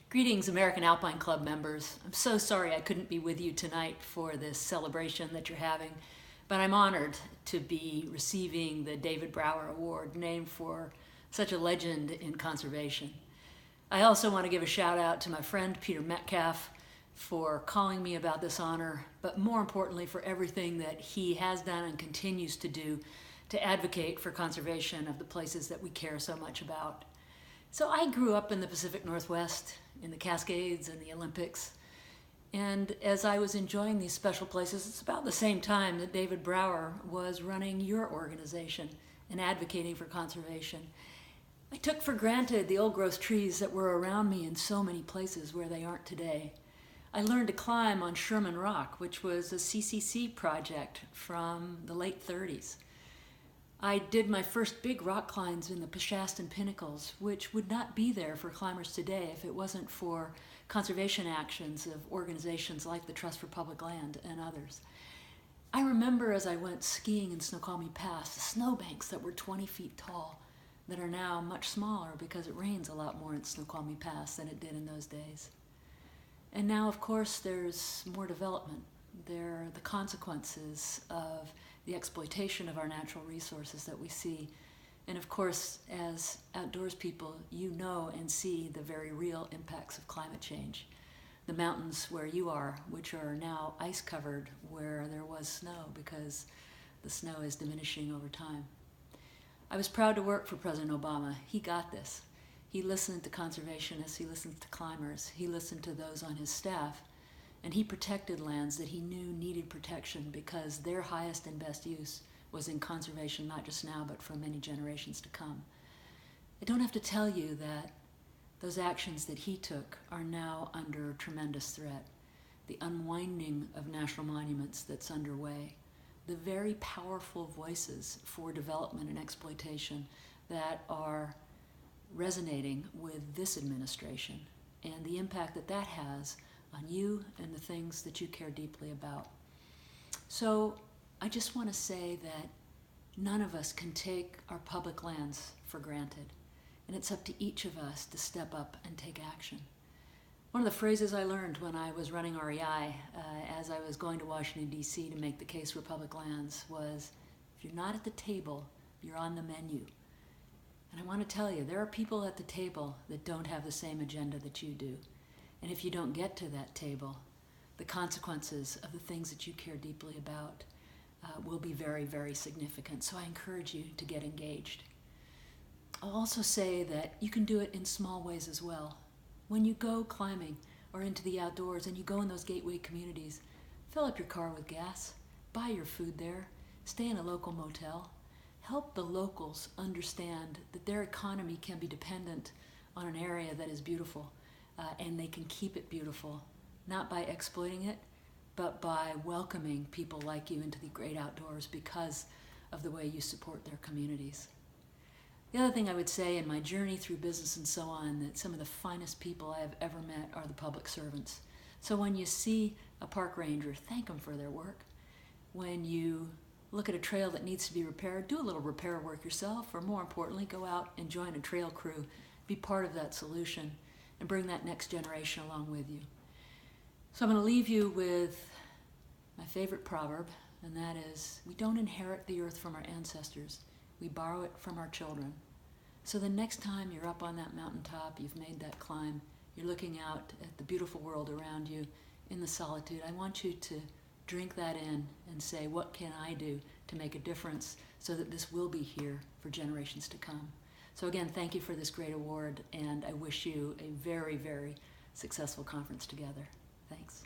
Greetings, American Alpine Club members. I'm so sorry I couldn't be with you tonight for this celebration that you're having, but I'm honored to be receiving the David Brower Award, named for such a legend in conservation. I also want to give a shout out to my friend Peter Metcalf for calling me about this honor, but more importantly for everything that he has done and continues to do to advocate for conservation of the places that we care so much about. So I grew up in the Pacific Northwest, in the Cascades and the Olympics. And as I was enjoying these special places, it's about the same time that David Brower was running your organization and advocating for conservation. I took for granted the old growth trees that were around me in so many places where they aren't today. I learned to climb on Sherman Rock, which was a CCC project from the late 30s. I did my first big rock climbs in the Pashastan Pinnacles, which would not be there for climbers today if it wasn't for conservation actions of organizations like the Trust for Public Land and others. I remember as I went skiing in Snoqualmie Pass, the snowbanks that were 20 feet tall that are now much smaller because it rains a lot more in Snoqualmie Pass than it did in those days. And now, of course, there's more development. There are the consequences of the exploitation of our natural resources that we see. And of course, as outdoors people, you know and see the very real impacts of climate change. The mountains where you are, which are now ice covered where there was snow because the snow is diminishing over time. I was proud to work for President Obama. He got this. He listened to conservationists, he listened to climbers, he listened to those on his staff, and he protected lands that he knew needed protection because their highest and best use was in conservation, not just now, but for many generations to come. I don't have to tell you that those actions that he took are now under tremendous threat. The unwinding of national monuments that's underway, the very powerful voices for development and exploitation that are resonating with this administration, and the impact that that has on you and the things that you care deeply about. So I just want to say that none of us can take our public lands for granted, and it's up to each of us to step up and take action. One of the phrases I learned when I was running REI as I was going to Washington, D.C. to make the case for public lands was, if you're not at the table, you're on the menu. And I want to tell you, there are people at the table that don't have the same agenda that you do. And if you don't get to that table, the consequences of the things that you care deeply about will be very, very significant. So I encourage you to get engaged. I'll also say that you can do it in small ways as well. When you go climbing or into the outdoors and you go in those gateway communities, fill up your car with gas, buy your food there, stay in a local motel. Help the locals understand that their economy can be dependent on an area that is beautiful, and they can keep it beautiful, not by exploiting it, but by welcoming people like you into the great outdoors because of the way you support their communities. The other thing I would say in my journey through business and so on, that some of the finest people I have ever met are the public servants. So when you see a park ranger, thank them for their work. When you look at a trail that needs to be repaired, do a little repair work yourself, or more importantly, go out and join a trail crew, be part of that solution, and bring that next generation along with you. So I'm going to leave you with my favorite proverb, and that is, we don't inherit the earth from our ancestors, we borrow it from our children. So the next time you're up on that mountaintop, you've made that climb, you're looking out at the beautiful world around you in the solitude, I want you to drink that in and say, what can I do to make a difference so that this will be here for generations to come? So again, thank you for this great award, and I wish you a very, very successful conference together. Thanks.